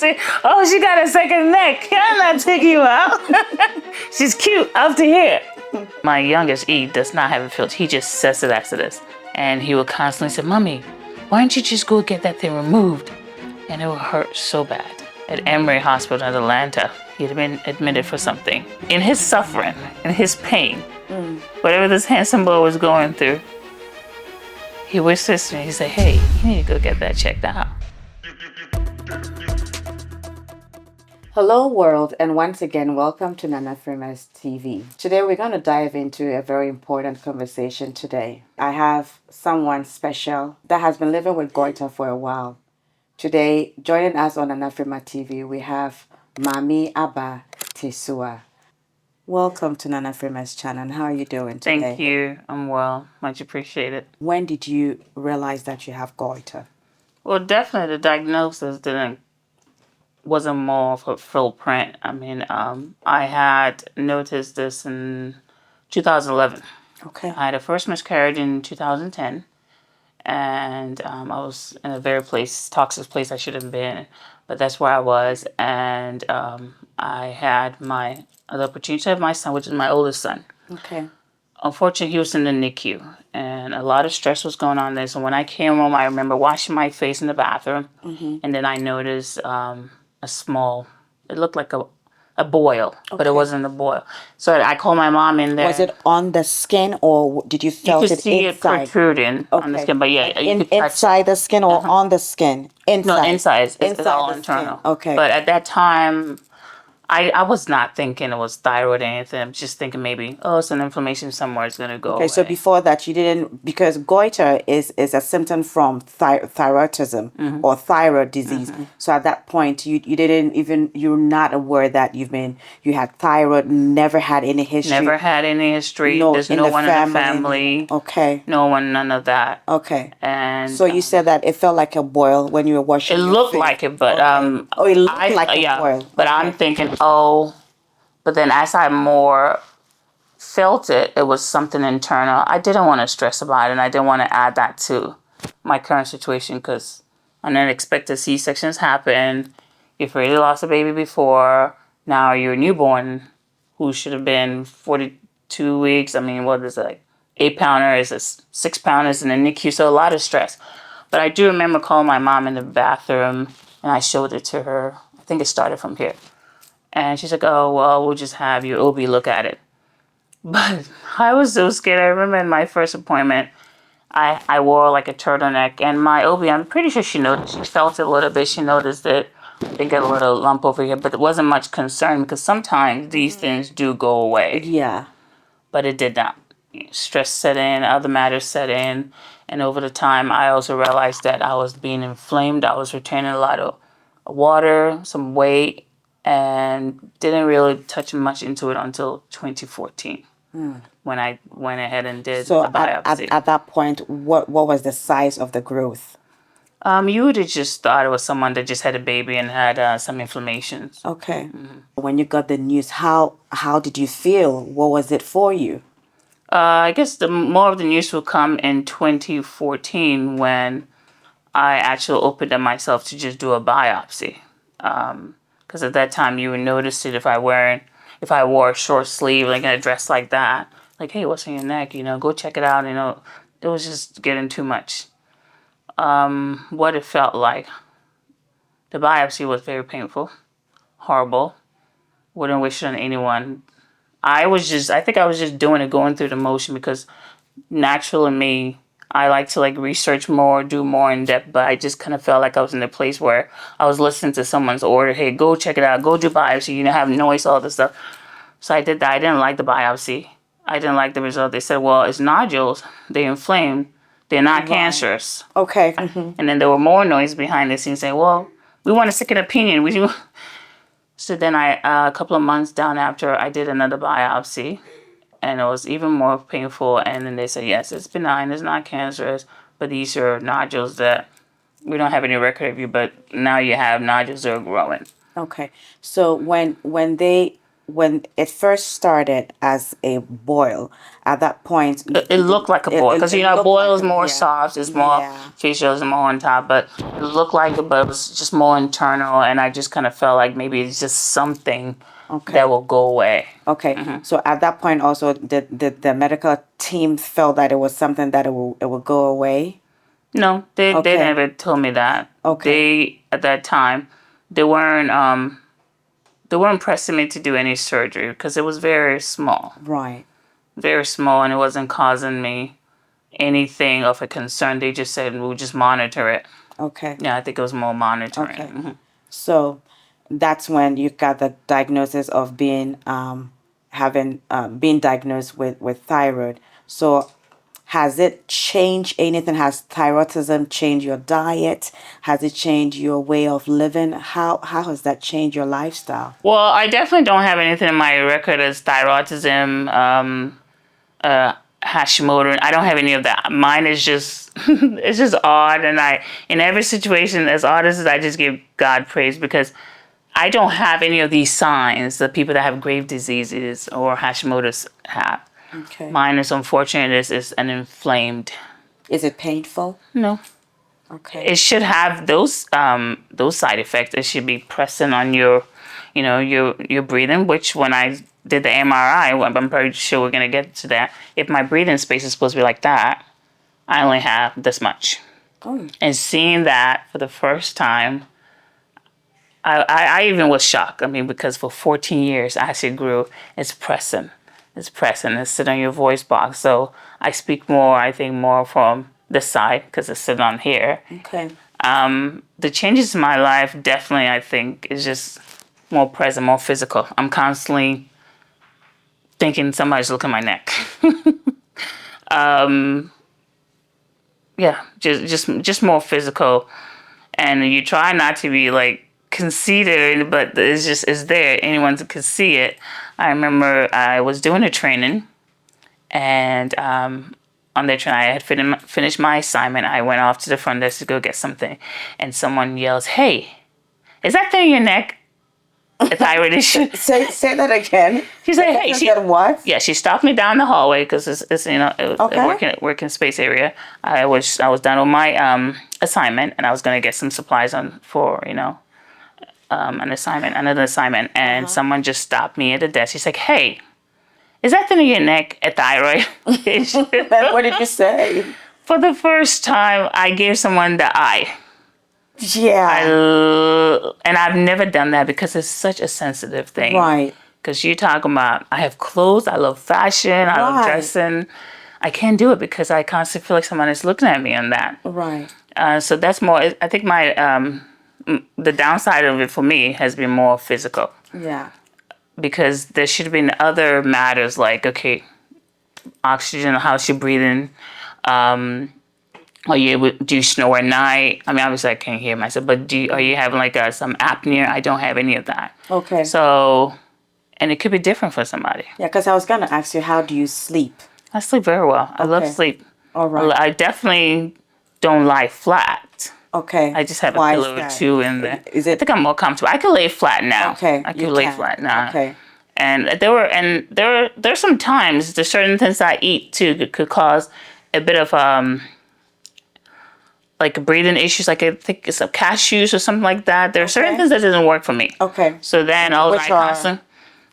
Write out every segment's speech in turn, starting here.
say, oh, she got a second neck. I'm not taking you out. She's cute up to here. My youngest, E, does not have a filter. He just says it as it is. And he would constantly say, Mommy, why don't you just go get that thing removed? And it would hurt so bad. At Emory Hospital in Atlanta, he had been admitted for something. In his suffering, in his pain, whatever this handsome boy was going through, he whispers to me, he said, hey, you need to go get that checked out. Hello world, and once again, welcome to Nana Frema's TV. Today we're going to dive into a very important conversation today. I have someone special that has been living with goiter for a while. Today, joining us on Nana Frema TV, we have Mami Aba Tsetsewa. Welcome to Nana Frema's channel. How are you doing today? Thank you. I'm well. Much appreciated. When did you realize that you have goiter? Well, definitely the diagnosis wasn't more of a full print. I mean, I had noticed this in 2011. Okay. I had a first miscarriage in 2010, and I was in a very toxic place I shouldn't have been, but that's where I was, and I had the opportunity to have my son, which is my oldest son. Okay. Unfortunately, he was in the NICU, and a lot of stress was going on there. So when I came home, I remember washing my face in the bathroom, and then I noticed it looked like a boil, but it wasn't a boil. So I called my mom in there. Was it on the skin, or did you felt it inside? You could see it protruding on the skin, but yeah, you could touch inside the skin or on the skin? Inside. No, inside. It's all the internal. Skin. Okay. But at that time, I was not thinking it was thyroid or anything. I'm just thinking maybe, it's an inflammation somewhere. It's going to go away. So before that, you didn't, because goiter is a symptom from thyroidism or thyroid disease. So at that point, you didn't even, you're not aware that you had thyroid, never had any history. Never had any history. There's no one in the family. Okay. No one, none of that. Okay. And so you said that it felt like a boil when you were washing your face. It looked like it, but it looked like a boil. But I'm thinking, but then as I more felt it, it was something internal. I didn't want to stress about it, and I didn't want to add that to my current situation because unexpected C-sections happen. You've already lost a baby before. Now you're a newborn who should have been 42 weeks. I mean, what is it, like 8-pounder is a 6-pounder in the NICU, so a lot of stress. But I do remember calling my mom in the bathroom, and I showed it to her. I think it started from here. And she's like, oh, well, we'll just have your OB look at it. But I was so scared. I remember in my first appointment, I wore like a turtleneck. And my OB, I'm pretty sure she noticed. She felt it a little bit. She noticed that they get a little lump over here. But it wasn't much concern because sometimes these things do go away. Yeah. But it did not. Stress set in, other matters set in. And over the time, I also realized that I was being inflamed. I was retaining a lot of water, some weight, and didn't really touch much into it until 2014 when I went ahead and did the biopsy. At that point, what was the size of the growth? You would have just thought it was someone that just had a baby and had some inflammations. Okay. When you got the news, how did you feel? What was it for you? I guess more of the news will come in 2014 when I actually opened up myself to just do a biopsy. Because at that time, you would notice it if I wore a short sleeve, like a dress like that. Like, hey, what's on your neck? Go check it out. It was just getting too much. What it felt like. The biopsy was very painful, horrible. Wouldn't wish it on anyone. I think I was just doing it, going through the motion because naturally me, I like to research more, do more in depth, but I just kind of felt like I was in a place where I was listening to someone's order. Hey, go check it out. Go do biopsy. Have noise, all this stuff. So I did that. I didn't like the biopsy. I didn't like the result. They said, well, it's nodules. They're inflamed. They're not cancerous. Okay. And then there were more noise behind the scenes saying, well, we want a second opinion. So then a couple of months down after, I did another biopsy. And it was even more painful. And then they said, yes, it's benign. It's not cancerous. But these are nodules that we don't have any record of you. But now you have nodules that are growing. Okay. So when they when it first started as a boil, at that point, It looked like a boil because it looked boil is like a, more yeah, soft, it's more yeah. facial, it's more on top, but it looked like it, but it was just more internal, and I just kind of felt like maybe it's just something Okay. that will go away. Okay. So at that point, also, the medical team felt that it was something that it will go away. No, they Okay. never told me that. Okay. They at that time they weren't pressing me to do any surgery because it was very small, Right. very small, and it wasn't causing me anything of a concern. They just said we'll just monitor it. Okay. Yeah, I think it was more monitoring. Okay. So that's when you got the diagnosis of being being diagnosed with thyroid. So has it changed anything? Has thyroidism changed your diet? Has it changed your way of living? How has that changed your lifestyle? Well, I definitely don't have anything in my record as thyroidism, Hashimoto. I don't have any of that. Mine is just it's just odd, and in every situation as odd as it is, I just give God praise because I don't have any of these signs that people that have grave diseases or Hashimoto's have. Okay. Mine is unfortunate. Is an inflamed. Is it painful? No. Okay. It should have those side effects. It should be pressing on your, your breathing. Which when I did the MRI, I'm pretty sure we're gonna get to that. If my breathing space is supposed to be like that, I only have this much. Oh. And seeing that for the first time, I even was shocked. I mean, because for 14 years I actually grew. It's pressing. It's pressing. It's sitting on your voice box. So I speak more, I think, more from this side because it's sitting on here. Okay. The changes in my life definitely, I think, is just more present, more physical. I'm constantly thinking somebody's looking at my neck. Yeah, just more physical. And you try not to be like conceited, but it's there. Anyone could see it. I remember I was doing a training, and on the training I had finished my assignment. I went off to the front desk to go get something, and someone yells, "Hey, is that thing in your neck a thyroid issue?" Say that again. She said, "Hey, she said what?" Yeah, she stopped me down the hallway because it's it was Okay. a working space area. I was done with my assignment, and I was gonna get some supplies on for another assignment, and someone just stopped me at the desk. She's like, "Hey, is that thing in your neck a thyroid issue?" What did you say? For the first time, I gave someone the eye. Yeah. And I've never done that because it's such a sensitive thing. Right. Because you're talking about, I have clothes, I love fashion, I love Right. dressing. I can't do it because I constantly feel like someone is looking at me on that. Right. So that's more, I think the downside of it for me has been more physical. Yeah. Because there should have been other matters like, okay, oxygen, how's your breathing? Do you snore at night? I mean, obviously I can't hear myself, but are you having like some apnea? I don't have any of that. Okay. So, and it could be different for somebody. Yeah, because I was gonna ask you, how do you sleep? I sleep very well. I love Okay. sleep. All right. I definitely don't lie flat. Okay. I just have Why a is pillow or that? two in there. Is I it think I'm more comfortable. I could lay flat now. okay? I could You lay can. flat now. Okay. And there's some times there's certain things I eat too could cause a bit of like breathing issues. Like I think it's cashews or something like that. There are certain Okay. things that doesn't work for me. Okay. So then I was Which like are? constantly,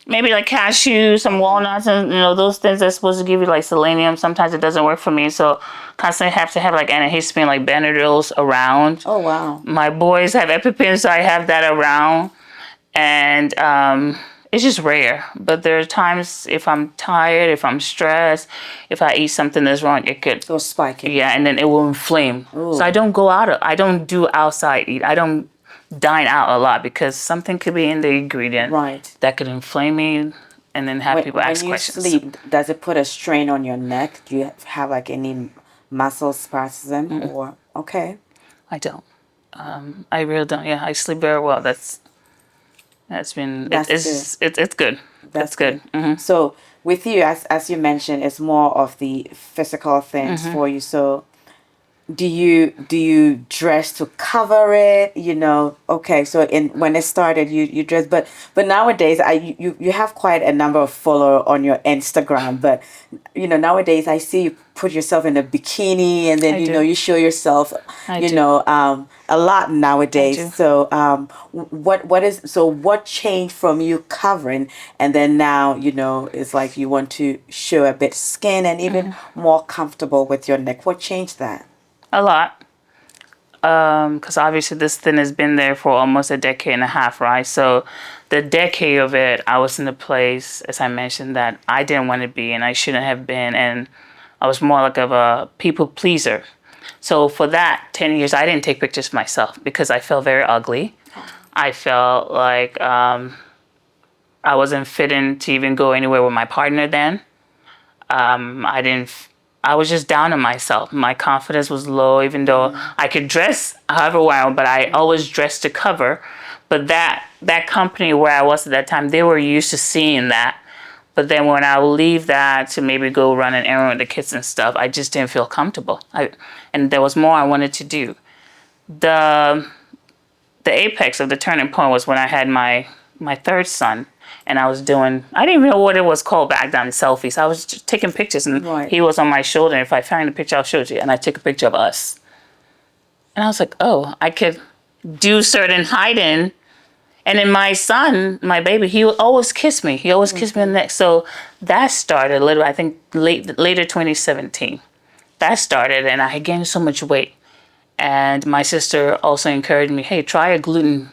maybe like cashews, some walnuts, and those things that's supposed to give you like selenium. Sometimes it doesn't work for me, so constantly have to have like antihistamine, like Benadryls around. Oh wow. My boys have EpiPen, so I have that around, and it's just rare. But there are times if I'm tired, if I'm stressed, if I eat something that's wrong, it could Go spiking. yeah, and then it will inflame. Ooh. So I don't go out. I don't do outside eat. I don't dine out a lot because something could be in the ingredient Right. that could inflame me, and then have people ask When you questions. sleep, does it put a strain on your neck? Do you have like any muscle spasm or okay? I don't. I really don't. Yeah, I sleep very well. That's been. It's good. That's good. Mm-hmm. So with you, as you mentioned, it's more of the physical things for you. So do you dress to cover it? Okay, so in when it started, you dress, but nowadays you have quite a number of followers on your Instagram, but nowadays I see you put yourself in a bikini, and then I do. you show yourself I do. a lot I nowadays. do. So what changed from you covering, and then now it's like you want to show a bit skin and even more comfortable with your neck. What changed that? A lot. Because obviously this thing has been there for almost a decade and a half, right? So the decade of it, I was in a place, as I mentioned, that I didn't want to be and I shouldn't have been. And I was more like of a people pleaser. So for that 10 years, I didn't take pictures of myself because I felt very ugly. I felt like I wasn't fitting to even go anywhere with my partner then. I didn't. I was just down on myself. My confidence was low, even though I could dress however well, but I always dressed to cover. But that company where I was at that time, they were used to seeing that. But then when I would leave that to maybe go run an errand with the kids and stuff, I just didn't feel comfortable. And there was more I wanted to do. The the apex of the turning point was when I had my third son, and I didn't even know what it was called back then, selfies. I was just taking pictures, and Right. he was on my shoulder. And if I find a picture, I'll show it to you. And I took a picture of us, and I was like, oh, I could do certain hiding. And then my son, my baby, he would always kiss me. He always kissed me on the neck. So that started a little, I think, later 2017. That started, and I had gained so much weight. And my sister also encouraged me, hey, try a gluten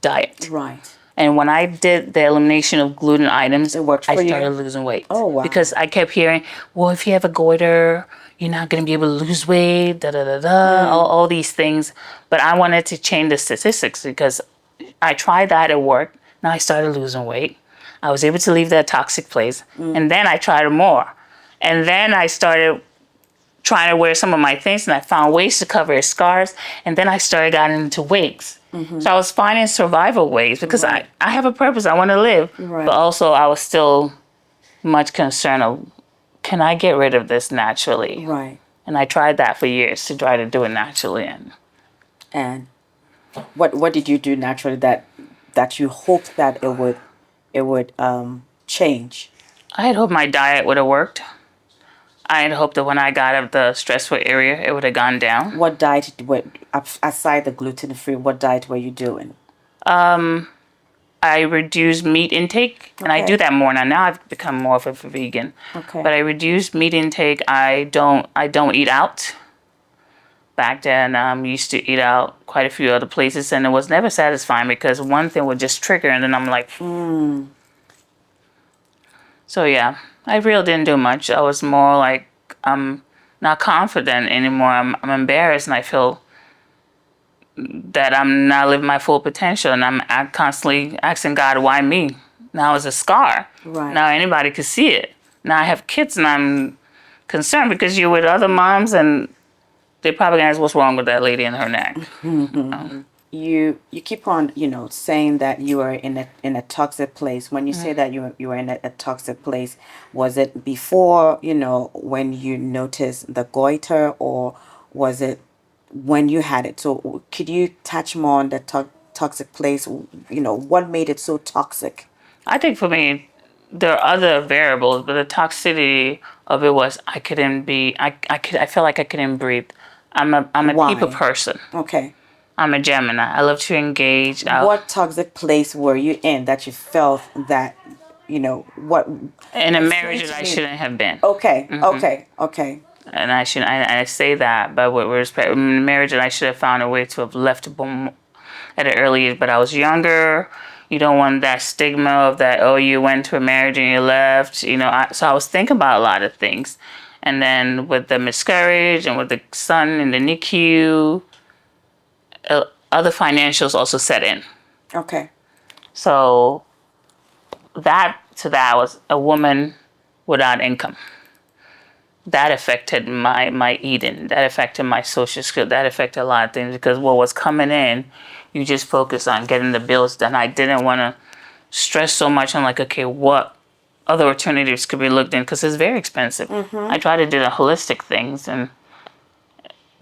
diet. Right. And when I did the elimination of gluten items, It worked I for you? started losing weight. Oh, wow. Because I kept hearing, well, if you have a goiter, you're not going to be able to lose weight, all these things. But I wanted to change the statistics because I tried that, it worked. Now I started losing weight. I was able to leave that toxic place. And then I tried more. And then I started trying to wear some of my things, and I found ways to cover his scars. And then I started getting into wigs. So I was finding survival ways because Right. I have a purpose. I want to live. Right. But also I was still much concerned of, can I get rid of this naturally? Right. And I tried that for years to try to do it naturally. And what did you do naturally that you hoped that it would change? I had hoped my diet would have worked. I had hoped that when I got out of the stressful area, it would have gone down. What diet aside the gluten free? What diet were you doing? I reduced meat intake, and I do Okay. that more now. Now I've become more of a vegan. Okay. But I reduced meat intake. I don't eat out. Back then, used to eat out quite a few other places, and it was never satisfying because one thing would just trigger, and then I'm like, So yeah, I really didn't do much. I was more like, I'm not confident anymore. I'm embarrassed, and I feel that I'm not living my full potential, and I'm constantly asking God, why me? Now it's a scar. Right. Now anybody could see it. Now I have kids, and I'm concerned because you're with other moms, and they probably gonna ask what's wrong with that lady in her neck. You keep on saying that you are in a toxic place. When you say that you were in a toxic place, was it before when you noticed the goiter, or was it when you had it? So could you touch more on the toxic place? What made it so toxic? I think for me, there are other variables, but the toxicity of it was I felt like I couldn't breathe. I'm a Why? people person. Okay. I'm a Gemini. I love to engage. What toxic place were you in that you felt that what? In a Explain marriage to that I me. shouldn't have been. Okay. Okay. Okay. And I should. I say that, but with respect, in a marriage that I should have found a way to have left at an early age. But I was younger. You don't want that stigma of that. Oh, you went to a marriage and you left. So I was thinking about a lot of things, and then with the miscarriage and with the son in the NICU, other financials also set in. Okay. So that was a woman without income. That affected my eating. That affected my social skills. That affected a lot of things because what was coming in, you just focus on getting the bills done. I didn't want to stress so much on like, okay, what other alternatives could be looked in because it's very expensive. I tried to do the holistic things, and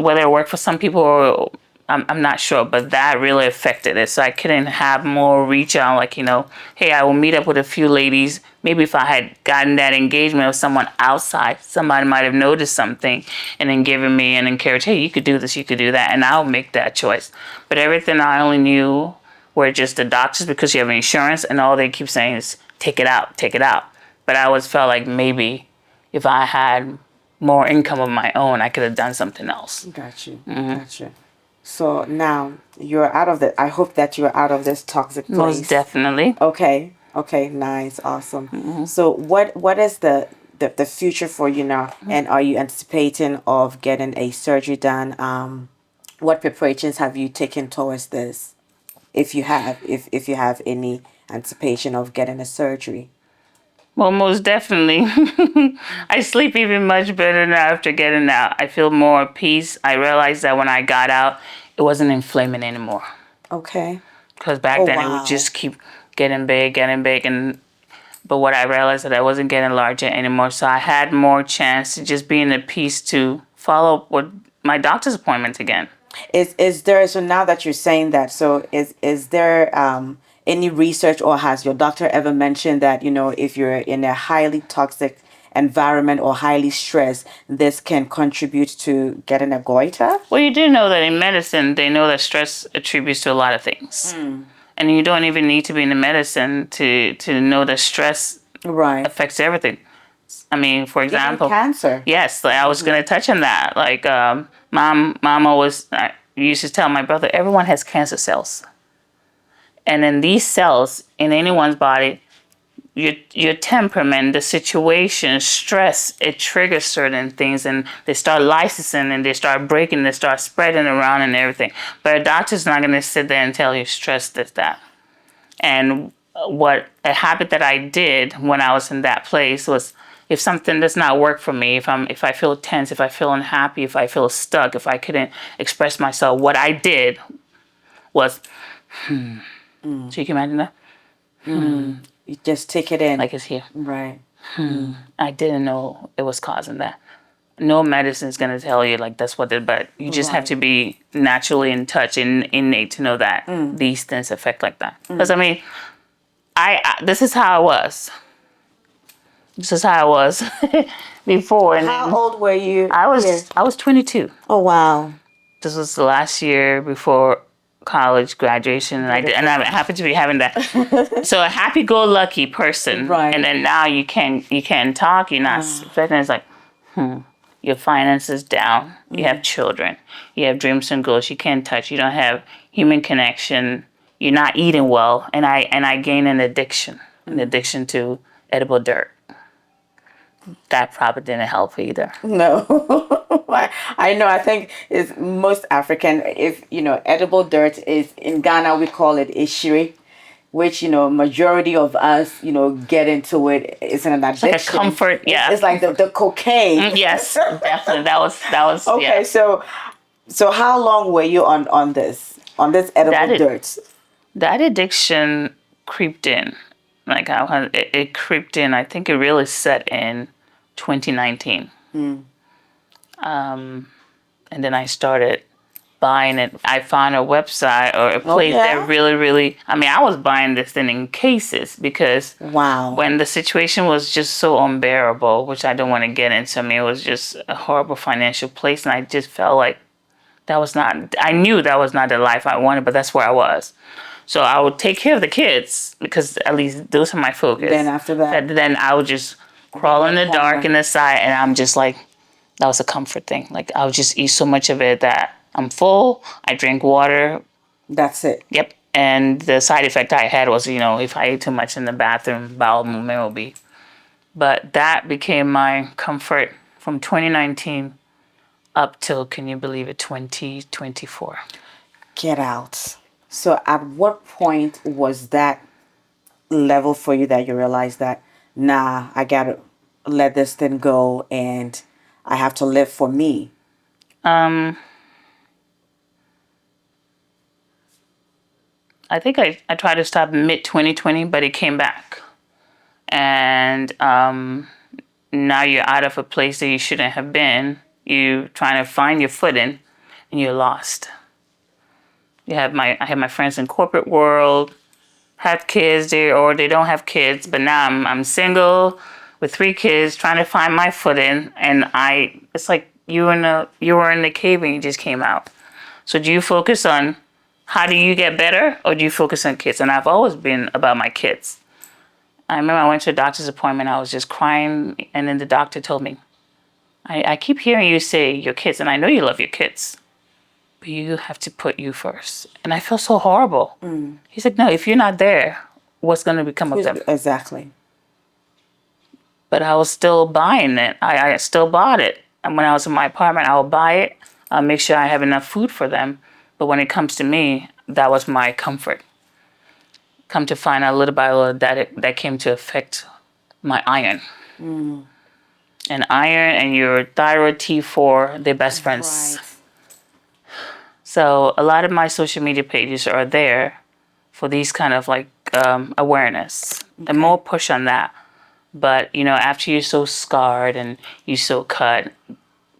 whether it worked for some people or I'm not sure, but that really affected it. So I couldn't have more reach out, like, hey, I will meet up with a few ladies. Maybe if I had gotten that engagement with someone outside, somebody might have noticed something and then given me an encouragement, hey, you could do this, you could do that, and I'll make that choice. But everything I only knew were just the doctors because you have insurance, and all they keep saying is, take it out, take it out. But I always felt like maybe if I had more income of my own, I could have done something else. Got you. Got you. So now you're out of I hope that you're out of this toxic place. Most definitely. Okay. Okay. Nice. Awesome. So what is the future for you now? And are you anticipating of getting a surgery done? What preparations have you taken towards this? If you have, if you have any anticipation of getting a surgery. Well, most definitely. I sleep even much better now after getting out. I feel more peace. I realized that when I got out, it wasn't inflaming anymore. Okay. Because back then it would just keep getting big, but what I realized that I wasn't getting larger anymore. So I had more chance to just be in the peace to follow up with my doctor's appointments again. Is there, so now that you're saying that, so is there any research, or has your doctor ever mentioned that, if you're in a highly toxic environment or highly stressed, this can contribute to getting a goiter? Well, you do know that in medicine, they know that stress attributes to a lot of things. And you don't even need to be in the medicine to know that stress affects everything. I mean, for example, even cancer. Yes, like I was going to touch on that. Like, mom always used to tell my brother, everyone has cancer cells. And in these cells, in anyone's body, your temperament, the situation, stress, it triggers certain things, and they start lysosing and they start breaking, they start spreading around and everything. But a doctor's not going to sit there and tell you stress this, that. And a habit that I did when I was in that place was, if something does not work for me, if I feel tense, if I feel unhappy, if I feel stuck, if I couldn't express myself, what I did was, So you can imagine that? You just take it in. Like it's here. Right. I didn't know it was causing that. No medicine is going to tell you like that's what it, but you just have to be naturally in touch and innate to know that these things affect like that. Because I mean, this is how I was. This is how I was before. And how old were you? I was 22. Oh wow. This was the last year before college graduation, and I happened to be having that. So a happy-go-lucky person, right? And then now you can't talk. You're not. It's like, your finances down. You have children. You have dreams and goals. You can't touch. You don't have human connection. You're not eating well, and I gained an addiction to edible dirt. That probably didn't help either. No. I know. I think it's most African. If edible dirt is in Ghana, we call it ishiri, which majority of us get into it. It's an addiction. Like a comfort, yeah. It's like the cocaine. Yes, definitely. That was okay. Yeah. So how long were you on this edible dirt? That addiction creeped in. Like it creeped in. I think it really set in 2019. And then I started buying it. I found a website or a place that really, I mean, I was buying this thing in cases because when the situation was just so unbearable, which I don't want to get into, I mean, it was just a horrible financial place. And I just felt like I knew that was not the life I wanted, but that's where I was. So I would take care of the kids because at least those are my focus. Then after that, then I would just crawl in the dark in the side, and I'm just like, that was a comfort thing. Like I would just eat so much of it that I'm full. I drink water. That's it. Yep. And the side effect I had was, if I ate too much in the bathroom, bowel movement will be. But that became my comfort from 2019 up till, can you believe it, 2024. Get out. So at what point was that level for you that you realized that, nah, I gotta let this thing go and I have to live for me? I think I tried to stop mid-2020, but it came back. And now you're out of a place that you shouldn't have been. You're trying to find your footing. and you're lost. I have my friends in corporate world, have kids, or they don't have kids, but now I'm single with 3 kids, trying to find my footing, and it's like you were in the cave and you just came out. So do you focus on how do you get better, or do you focus on kids? And I've always been about my kids. I remember I went to a doctor's appointment, I was just crying, and then the doctor told me, I keep hearing you say your kids, and I know you love your kids, but you have to put you first. And I felt so horrible. He said, no, if you're not there, what's going to become of them? Exactly. But I was still buying it. I still bought it. And when I was in my apartment, I would buy it. I'll make sure I have enough food for them. But when it comes to me, that was my comfort. Come to find out little by little that came to affect my iron. And iron and your thyroid T4, they're best friends. Right. So a lot of my social media pages are there for these kind of like awareness and more push on that. But, after you're so scarred and you're so cut,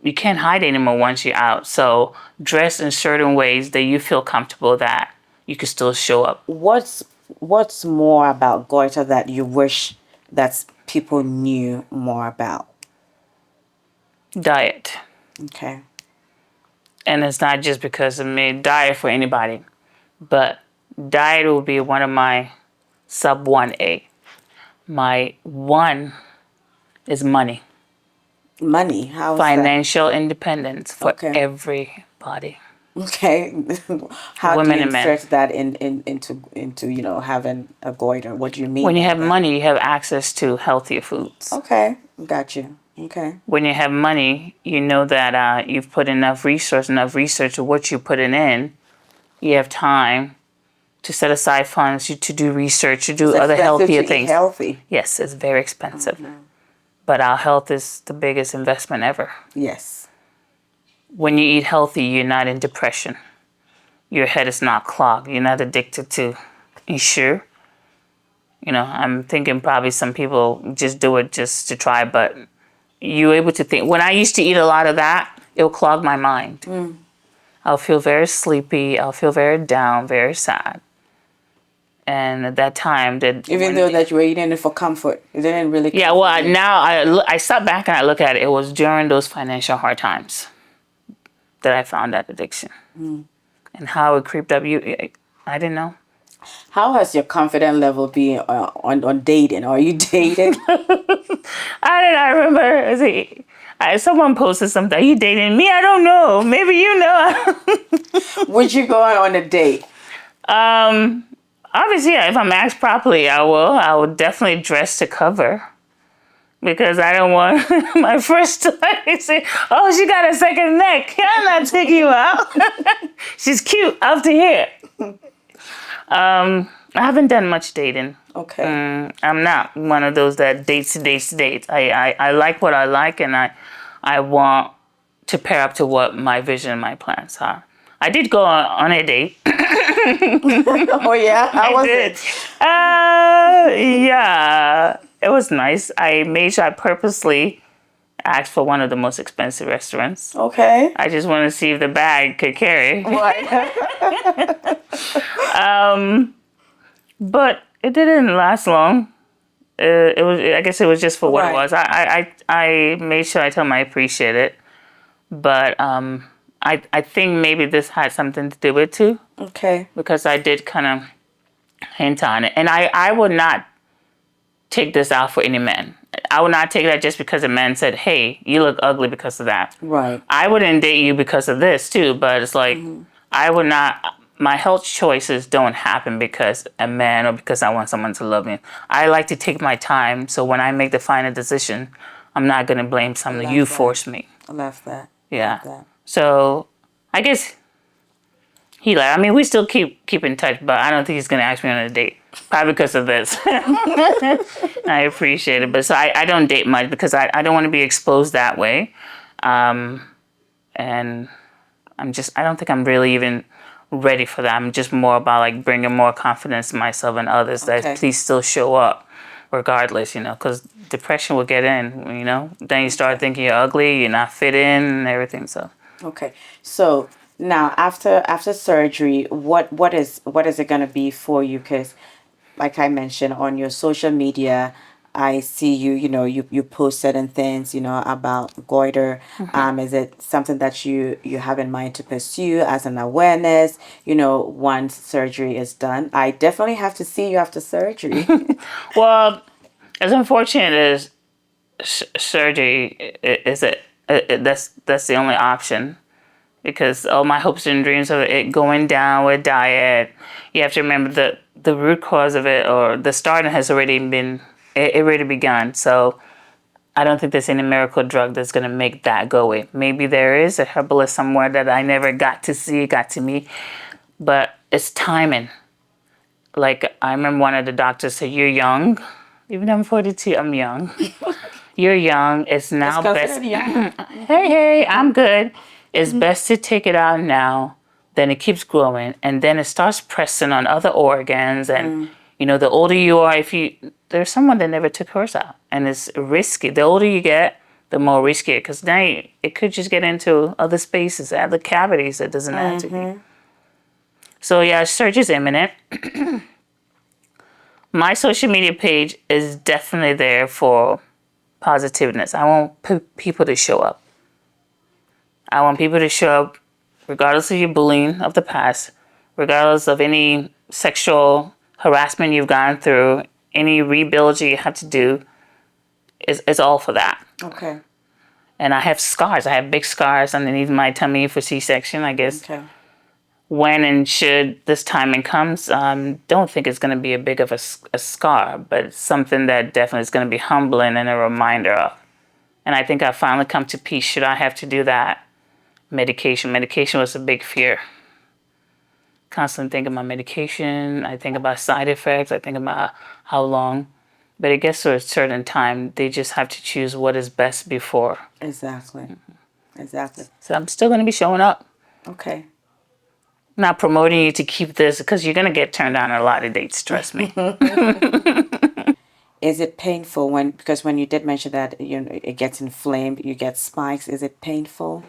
you can't hide anymore once you're out. So dress in certain ways that you feel comfortable that you can still show up. What's more about goiter that you wish that people knew more about? Diet. Okay. And it's not just because of me, diet for anybody, but diet will be one of my sub 1A. My 1 is money. Money? How is Financial independence for Okay. everybody. that? Okay. How Women do you and men. insert that into having a goiter? What do you mean? When you by have that? money, you have access to healthier foods. Okay. Got you. Okay. When you have money, you know that you've put enough resource of what you're putting in. You have time to set aside funds to do research, to do It's other expensive healthier to eat things. healthy. Yes, it's very expensive. But our health is the biggest investment ever. Yes. When you eat healthy, you're not in depression. Your head is not clogged. You're not addicted to insure. I'm thinking probably some people just do it just to try, but you're able to think. When I used to eat a lot of that, it'll clog my mind. I'll feel very sleepy. I'll feel very down, very sad. And at that time, Even though that you were eating it for comfort, it didn't really. Yeah, well, now I stop back and I look at it. It was during those financial hard times that I found that addiction. And how it creeped up. I didn't know. How has your confidence level been on dating? Are you dating? I remember. Someone posted something. Are you dating me? I don't know. Maybe you know. Would you go on a date? Obviously, yeah, if I'm asked properly, I will. I will definitely dress to cover. Because I don't want my first time to say, oh, she got a second neck. I'm not taking you out. She's cute up to here. I haven't done much dating. Okay. I'm not one of those that dates. I like what I like, and I want to pair up to what my vision and my plans are. I did go on a date. Oh, yeah? How was it? Yeah. It was nice. I made sure I purposely asked for one of the most expensive restaurants. Okay. I just wanted to see if the bag could carry. Right. But it didn't last long. It was. I guess it was just for what it was. I made sure I told him I appreciate it. But I think maybe this had something to do with it too. Okay. Because I did kind of hint on it. And I would not take this out for any man. I would not take that just because a man said, hey, you look ugly because of that. Right. I wouldn't date you because of this too, but it's like, I would not, my health choices don't happen because a man or because I want someone to love me. I like to take my time, so when I make the final decision, I'm not going to blame something you forced me. I love that. Yeah. Love that. So, I guess we still keep in touch, but I don't think he's going to ask me on a date. Probably because of this. I appreciate it. But so I don't date much because I don't want to be exposed that way. And I don't think I'm really even ready for that. I'm just more about like bringing more confidence in myself and others that please still show up regardless, because depression will get in, Then you start thinking you're ugly, you're not fit in and everything, so. Okay. So Now, after surgery, what is it gonna be for you? Because, like I mentioned on your social media, I see you. You post certain things. About goiter. Is it something that you have in mind to pursue as an awareness? Once surgery is done, I definitely have to see you after surgery. Well, as unfortunate as surgery is, that's the only option, because all my hopes and dreams of it going down with diet. You have to remember that the root cause of it, or the starting, has already been it already begun. So I don't think there's any miracle drug that's going to make that go away. Maybe there is a herbalist somewhere that I never got to meet, but it's timing. Like, I remember one of the doctors said, "You're young." Even though I'm 42, I'm young. You're young. It's now best. Hey, I'm good. It's best to take it out now. Then it keeps growing, and then it starts pressing on other organs. And the older you are, there's someone that never took hers out, and it's risky. The older you get, the more risky, because now it could just get into other spaces, other cavities that doesn't have to be. So yeah, surgery is imminent. My social media page is definitely there for positiveness. I want people to show up. I want people to show up regardless of your bullying of the past, regardless of any sexual harassment you've gone through, any rebuild you have to do. It's all for that. Okay. And I have scars. I have big scars underneath my tummy for C-section, I guess. Okay. When and should this timing comes, don't think it's going to be a big of a scar, but it's something that definitely is going to be humbling and a reminder of. And I think I finally come to peace. Should I have to do that? Medication was a big fear. Constantly think about medication. I think about side effects. I think about how long. But it gets to a certain time, they just have to choose what is best before. Exactly. Exactly. So I'm still going to be showing up. Okay. Not promoting you to keep this, because you're going to get turned down a lot of dates, trust me. Is it painful because when you did mention that it gets inflamed, you get spikes, is it painful?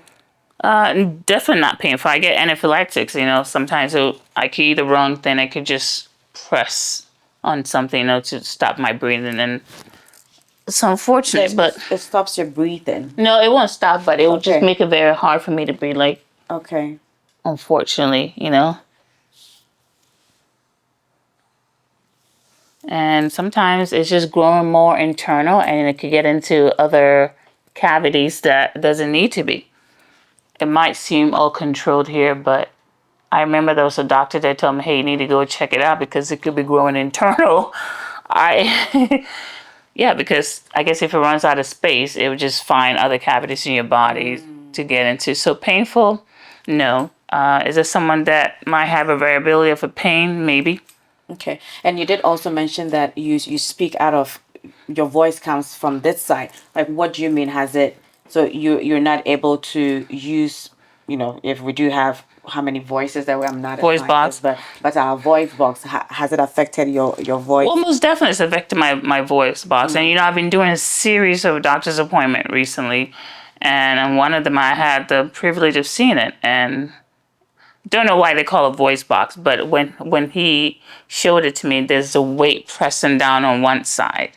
Definitely not painful. I get anaphylactics, sometimes I could eat the wrong thing. I could just press on something, to stop my breathing. And it's unfortunate, but it stops your breathing. No, it won't stop, but it will just make it very hard for me to breathe, Okay. Unfortunately, And sometimes it's just growing more internal, and it could get into other cavities that doesn't need to be. It might seem all controlled here, but I remember there was a doctor that told me, "Hey, you need to go check it out because it could be growing internal." Yeah, because I guess if it runs out of space, it would just find other cavities in your body to get into. So painful? No. Is there someone that might have a variability of a pain? Maybe. Okay. And you did also mention that you speak out of, your voice comes from this side. Like, what do you mean? So you're not able to use, if we do have, how many voices that I'm not voice box, but our voice box, has it affected your voice? Well, most definitely it's affected my voice box. And I've been doing a series of doctor's appointment recently, and in one of them I had the privilege of seeing it, and don't know why they call it voice box, but when he showed it to me, there's a weight pressing down on one side,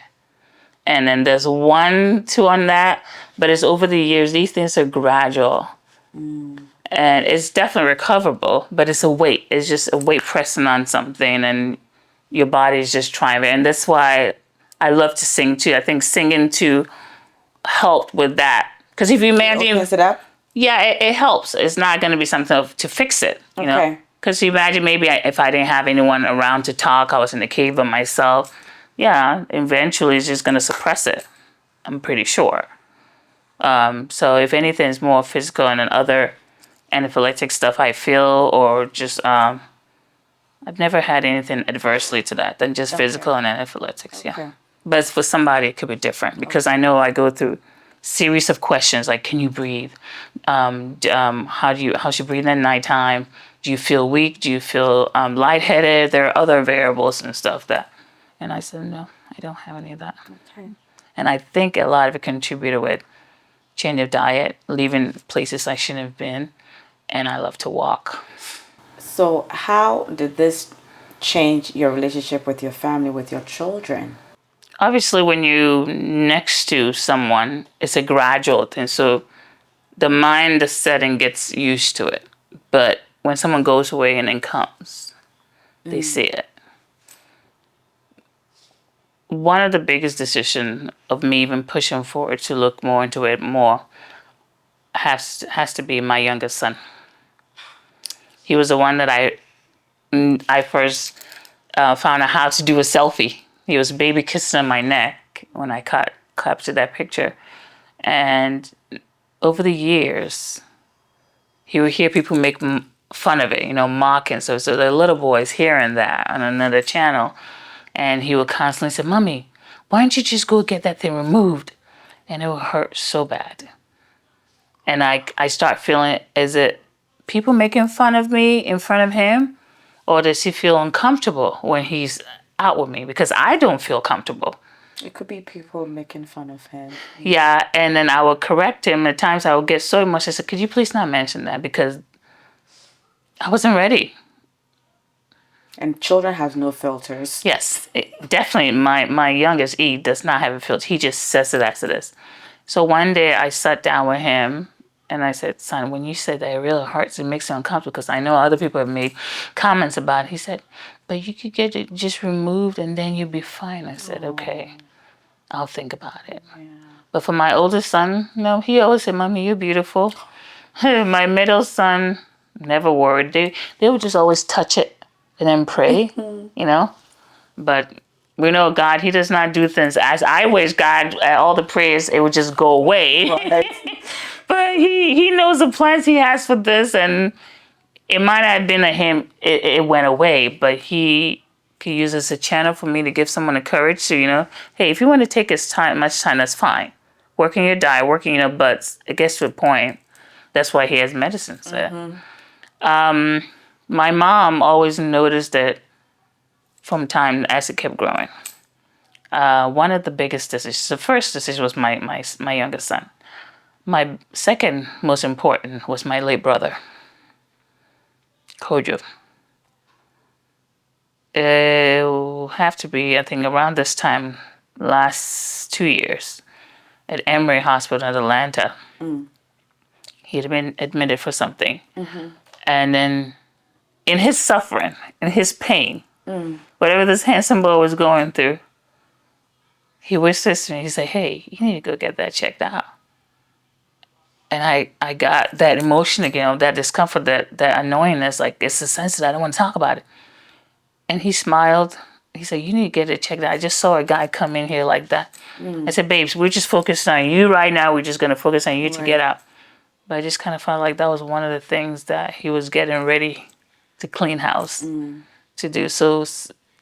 and then there's 1, 2 on that, but it's over the years. These things are gradual. And it's definitely recoverable, but it's a weight. It's just a weight pressing on something, and your body is just trying it. And that's why I love to sing too. I think singing to help with that. Because if you imagine, it opens it up? Yeah, it helps. It's not going to be something to fix it, you know. Because you imagine maybe if I didn't have anyone around to talk, I was in the cave by myself. Yeah, eventually it's just going to suppress it. I'm pretty sure. So if anything, it's more physical, and then other anaphylactic stuff I feel, or just I've never had anything adversely to that than just physical and anaphylactics. Yeah, but for somebody it could be different, because I know I go through series of questions like, can you breathe? How's your breathing at nighttime? Do you feel weak? Do you feel lightheaded? There are other variables and stuff and I said, no, I don't have any of that. And I think a lot of it contributed with change of diet, leaving places I shouldn't have been, and I love to walk. So, how did this change your relationship with your family, with your children? Obviously, when you next to someone, it's a gradual thing. So the mind, the setting gets used to it. But when someone goes away and then comes, they see it. One of the biggest decisions of me even pushing forward to look more into it more has to be my youngest son. He was the one that I first found out how to do a selfie. He was baby kissing on my neck when I captured that picture. And over the years, he would hear people make fun of it, mocking. So the little boy's hearing that on another channel. And he would constantly say, Mommy, why don't you just go get that thing removed? And it would hurt so bad. And I start feeling, is it people making fun of me in front of him? Or does he feel uncomfortable when he's out with me? Because I don't feel comfortable. It could be people making fun of him. Yeah, and then I would correct him. At times I would get so emotional. I said, could you please not mention that? Because I wasn't ready. And children have no filters. Yes, definitely. My youngest, E, does not have a filter. He just says it as it is. So one day I sat down with him and I said, son, when you said that, it really hurts. It makes me uncomfortable because I know other people have made comments about it. He said, but you could get it just removed and then you'll be fine. I said, okay, I'll think about it. Yeah. But for my oldest son, no, he always said, Mommy, you're beautiful. My middle son, never worried. They would just always touch it and then pray, But we know God, he does not do things as I wish God, all the prayers, it would just go away. Right. But he knows the plans he has for this, and it might not have been a him, it went away, but he could use it as a channel for me to give someone the courage to, hey, if you want to take much time, that's fine. Working your diet, but it gets to a point. That's why he has medicine. So. My mom always noticed that from time as it kept growing. One of the biggest decisions, the first decision was my youngest son. My second most important was my late brother, Kojo. It will have to be, I think, around this time, last 2 years, at Emory Hospital in Atlanta. He had been admitted for something. And then in his suffering, in his pain, whatever this handsome boy was going through, he whispers to me, he said, hey, you need to go get that checked out. And I got that emotion again, that discomfort, that annoyingness, like it's a sense that I don't want to talk about it. And he smiled. He said, you need to get it checked out. I just saw a guy come in here like that. I said, babes, we're just focused on you right now. We're just going to focus on you to get out. But I just kind of felt like that was one of the things that he was getting ready to clean house to do. So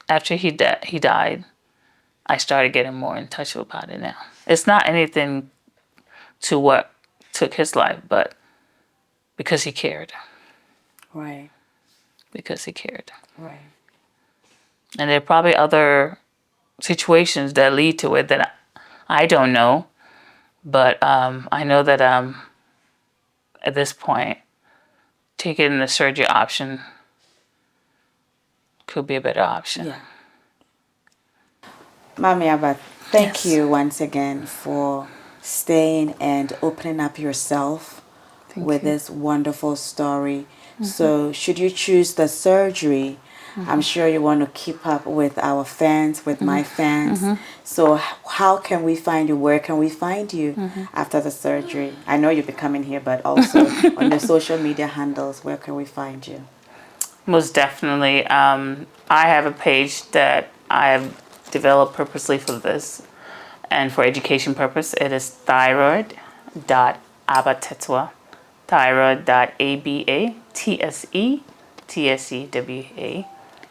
after he died, I started getting more in touch about it now. It's not anything to what took his life, but because he cared. Right. Because he cared. Right. And there are probably other situations that lead to it that I don't know. But I know that at this point, taking the surgery option could be a better option. Yeah. Mami Abba, thank you once again for staying and opening up yourself with this wonderful story. So should you choose the surgery, I'm sure you want to keep up with our fans, with my fans. So how can we find you? Where can we find you after the surgery? I know you'll be coming here, but also on the social media handles, where can we find you? Most definitely. I have a page that I have developed purposely for this and for education purpose. It is thyroid.abatsetsewa. thyroid.abatsetsewa.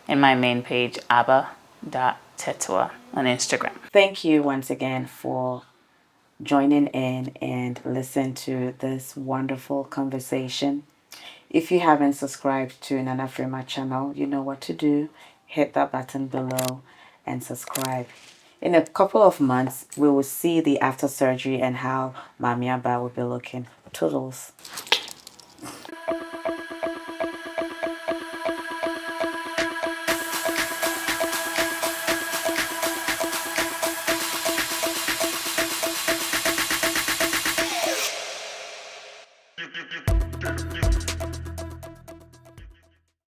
And my main page, abba.tetwa on Instagram. Thank you once again for joining in and listen to this wonderful conversation. If you haven't subscribed to Nana Frema channel, you know what to do. Hit that button below and subscribe. In a couple of months, we will see the after surgery and how Mami Abba will be looking. Toodles.